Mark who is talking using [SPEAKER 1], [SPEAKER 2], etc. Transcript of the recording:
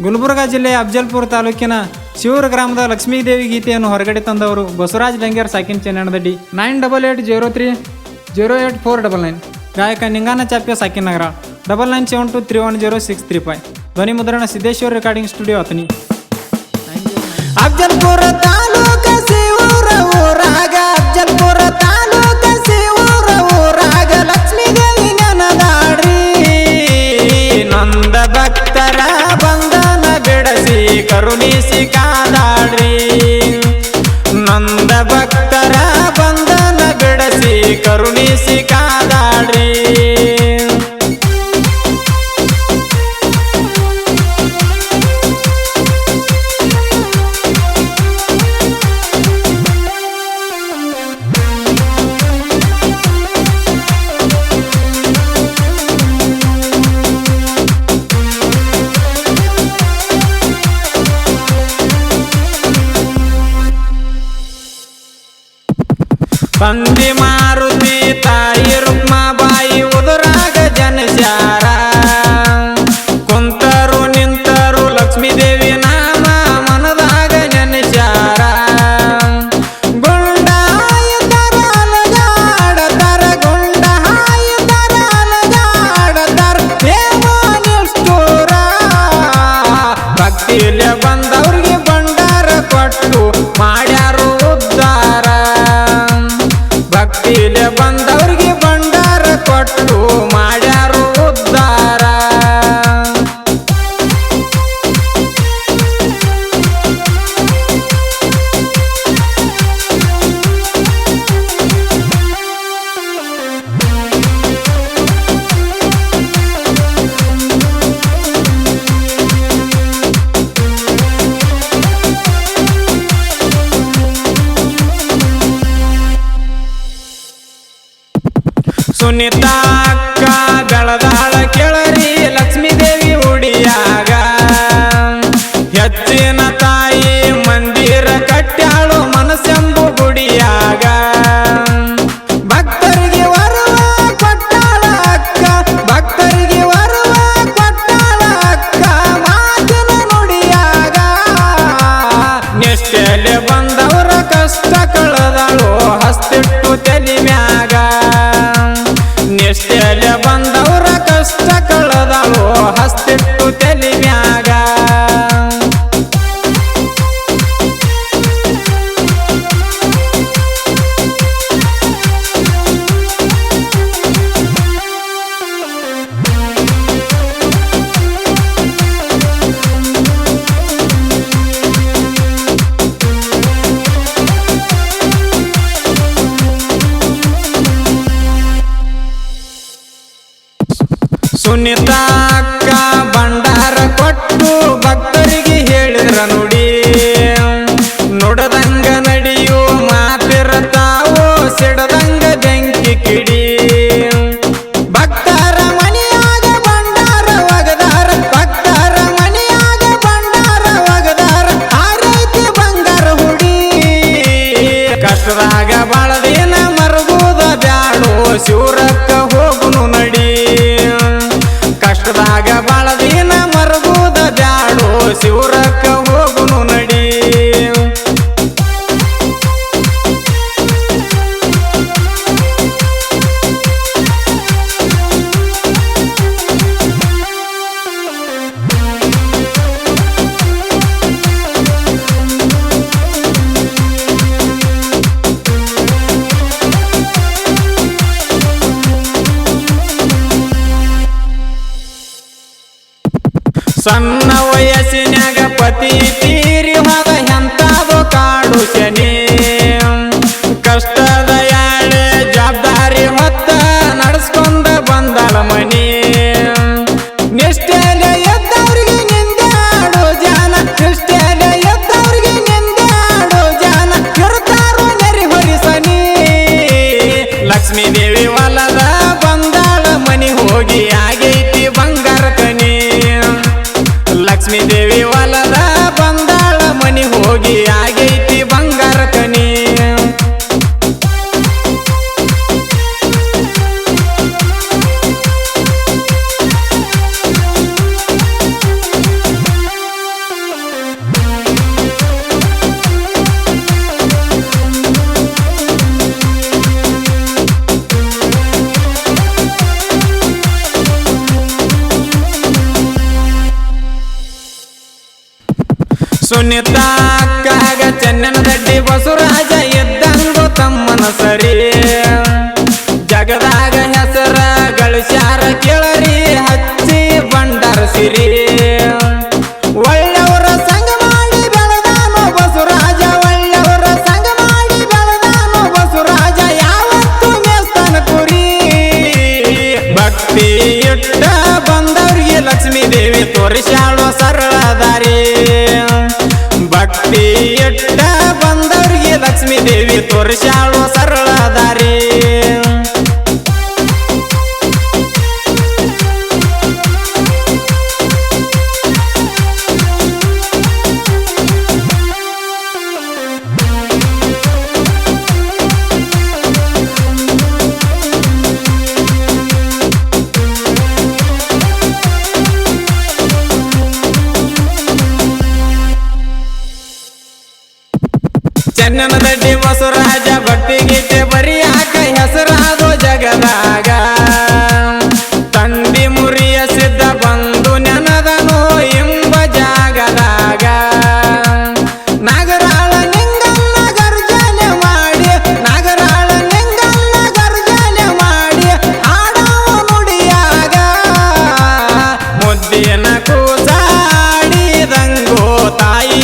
[SPEAKER 1] ಗುಲ್ಬರ್ಗಾ ಜಿಲ್ಲೆಯ ಅಫಜಲ್ಪುರ ತಾಲೂಕಿನ ಶಿವೂರು ಗ್ರಾಮದ ಲಕ್ಷ್ಮೀದೇವಿ ಗೀತೆಯನ್ನು ಹೊರಗಡೆ ತಂದವರು ಬಸವರಾಜ್ ಲಂಗ್ಯಾರ್ ಸಾಕಿನ್ ಚೆನ್ನಡದಡ್ಡಿ 9880808499 ಗಾಯಕ ನಿಂಗಾನ ಚಾಪ್ಯ ಸಾಕಿನ್ ನಗರ 9972310635 ಧ್ವನಿ ಮುದ್ರಣ ಸಿದ್ದೇಶ್ವರ ರೆಕಾರ್ಡಿಂಗ್ ಸ್ಟುಡಿಯೋ ಅತನಿ ಅಫಜಲ್ಪುರ ತಾಲೂಕ ಶಿವೂರ ಊರಾಗ ಅಫಜಲ್ಪುರ ತಾಲೂಕ ಶಿವೂರ ಊರಾಗ ಲಕ್ಷ್ಮೀದೇವಿ ನೆನದಾಡ್ರಿ ನಂದ ಭಕ್ತರ ಬಂಧನ ಬಿಡಸಿ ಕರುಣಿಸಿ ಕಾದಾಡ್ರಿ ನಂದ ಭಕ್ತರ ಬಂಧನ ಬಿಡಸಿ ಕರುಣಿಸಿ ಕಾದಾಡ್ರಿ ಬಂದಿ ಮಾರುತಿ ತಾಯಿ ರುಕ್ಮಾಬಾಯಿ ಉದುರಾಗ ಜನಸ್ಯಾರ ಕುಂತರು ನಿಂತರು ಲಕ್ಷ್ಮೀದೇವಿ ನಾಮ ಮನದಾಗ ನೆನೆಸ್ಯಾರ ಗುಂಡ ಹಾಯುತ್ತರ ಅಲಗಾಡತರ ಗುಂಡ ಹಾಯುತ್ತರ ಅಲಗಾಡತರ ದೇವ ನಿಷ್ಠೂರ ಭಕ್ತಿಲೆ ಬಂದವ್ರಿಗೆ ಬಂಡಾರ ಕೊಟ್ಟು ಮಾಡ್ಯಾರು ಉದ್ಧಾರ ಭಕ್ತಿಲೆ ಬಂದವ್ರಿಗೆ ಬಂಡಾರ ಕೊಟ್ಟು ಮಾಡ್ಯಾರು ಉದ್ಧಾರ ಸುನಿತಾ ಅಕ್ಕ ಬೆಳದಾಳ ಕೆಳರಿ ಲಕ್ಷ್ಮೀದೇವಿ ಉಡಿಯಾಗ ಹೆಚ್ಚಿನ ತಾಯಿ ಮಂದಿರ ಕಟ್ಟ್ಯಾಳು ಮನಸ್ಸೆಂಬು ಗುಡಿಯಾಗ ಭಕ್ತರಿಗೆ ವರವ ಕೊಟ್ಟಾಳ ಅಕ್ಕ ಭಕ್ತರಿಗೆ ವರವ ಕೊಟ್ಟಾಳ ಅಕ್ಕ ಮಾತಿನ ನುಡಿಯಾಗ ನಿಷ್ಠೆಲೆ ಬಂದವರ ಕಷ್ಟ ಕಳೆದಳು ಹಸ್ತಿಟ್ಟು ತಲೆ ಮ್ಯಾಗ ನಿಷ್ಠೆಲೆ ಬಂದವರ ಕಷ್ಟ ಕಳೆದಳು ಹಸ್ತಿಟ್ಟು ತಲೆ ಮ್ಯಾಗ ಸುನಿತಾ ಅಕ್ಕ ಭಂಡಾರ ಕೊಟ್ಟು ಭಕ್ತರಿಗೆ ಹೇಳಿದ್ರ ನುಡಿ ನುಡದಂಗ ನಡೆಯೋ ಮಾತಿರತಾವೋ ಸಿಡದಂಗ ಬೆಂಕಿ ಕಿಡಿ ಭಕ್ತರ ಮನೆಯಾಗ ಭಂಡಾರ ಒಗದಾರ ಭಕ್ತರ ಮನೆಯಾಗ ಭಂಡಾರ ಒಗದಾರ ಆರೈತಿ ಬಂಗಾರ ಹುಡಿ ಕಷ್ಟದಾಗ ಬಾಳದೇನ ಮರಗುದ ಬ್ಯಾಡೋ ಶಿವರಕ್ಕ ಹೋಗುನು ನಡಿ ಕಷ್ಟದಾಗ ಬಾಳದಿನ ಮರಗುದ ಬ್ಯಾಡೋ ಶಿವರಕ್ಕ ಹೋಗುನು ನಡಿ ಸಣ್ಣ ವಯಸ್ಸಿನಾಗ ಪತಿ ತೀರಿ ಹೋದ ಎಂತಾದು ಕಾಡು ಶನಿ ಕಷ್ಟದ ಯಾಳೆ ಜವಾಬ್ದಾರಿ ಹೊತ್ತ ನಡೆಸ್ಕೊಂಡ ಬಂದಳ ಮನಿ ನಿಷ್ಠೆಲೆ ಎದ್ದವ್ರಿಗೆ ನಿಂದಾಡೋ ಜಾನ ನಿಷ್ಠೆಲೆ ಎದ್ದವ್ರಿಗೆ ನಿಂದಾಡೋ ಜಾನ ಇರ್ತಾರೋ ನೆರಿ ಹೊರಿಸನಿ ಲಕ್ಷ್ಮೀದೇವಿ ಹೊಲದ ಬಂದಾಳ ಮನಿ ಹೋಗಿ ಆಗೈತಿ ಬಂಗಾರ ಕನಿ ಲಕ್ಷ್ಮೀದೇವಿ ಹೊಲದ ಬಂದಾಳ ಮನಿ ಹೋಗಿ ಆಗೈತಿ ಬಂಗಾರ ಕನಿ ಸುನಿತಾ ಅಕ್ಕಾಗ ಚೆನ್ನನ ದಡ್ಡಿ ಬಸವರಾಜ ಇದ್ದಂಗು ತಮ್ಮನ ಸರಿ ಜಗದಾಗ ಹೆಸರ ಗಳಿಸ್ಯಾರ ಕೇಳರಿ ಹಚ್ಚಿ ಬಂಡಾರ ಸಿರಿ ಒಳ್ಳೆಯವರ ಸಂಗ ಮಾಡಿ ಬೆಳೆದಾನು ಬಸವರಾಜ ಒಳ್ಳೆಯವರ ಸಂಗ ಮಾಡಿ ಬೆಳೆದಾನು ಬಸವರಾಜ ಯಾವತ್ತು ಮೇಸ್ತನ ಕುರಿ ಭಕ್ತಿ ಇಟ್ಟ ಬಂದವ್ರಿಗೆ ಲಕ್ಷ್ಮೀ ದೇವಿ ತೋರಿಸ್ಯಾಳೋ ಸರಳ ದಾರಿ ಭಕ್ತಿ ಇಟ್ಟ ಬಂದವ್ರಿಗೆ ಲಕ್ಷ್ಮೀ ದೇವಿ ತೋರಿಸ್ಯಾಳೋ ಸರಳ ದಾರಿ ಚೆನ್ನನ ದಡ್ಡಿ ಬಸವರಾಜ ಭಕ್ತಿ ಗೀತೆ ಬರಿಯಾಕ ಹೆಸರಾದೋ ಜಗದಾಗ ತಂದಿ ಮುರಿಯ ಸಿದ್ಧ ಬಂದು ನೆನದನು ಎಂಬ ಜಾಗದಾಗ ನಾಗರಾಳ ನಿಂಗನ್ನ ಗರ್ಜನೆ ಮಾಡಿ ನಾಗರಾಳ ನಿಂಗನ್ನ ಗರ್ಜನೆ ಮಾಡಿ ಹಾಡವ ನುಡಿಯಾಗ ಮುದ್ದಿನ ಕೂಸಾಡಿದಂಗೋ ತಾಯಿ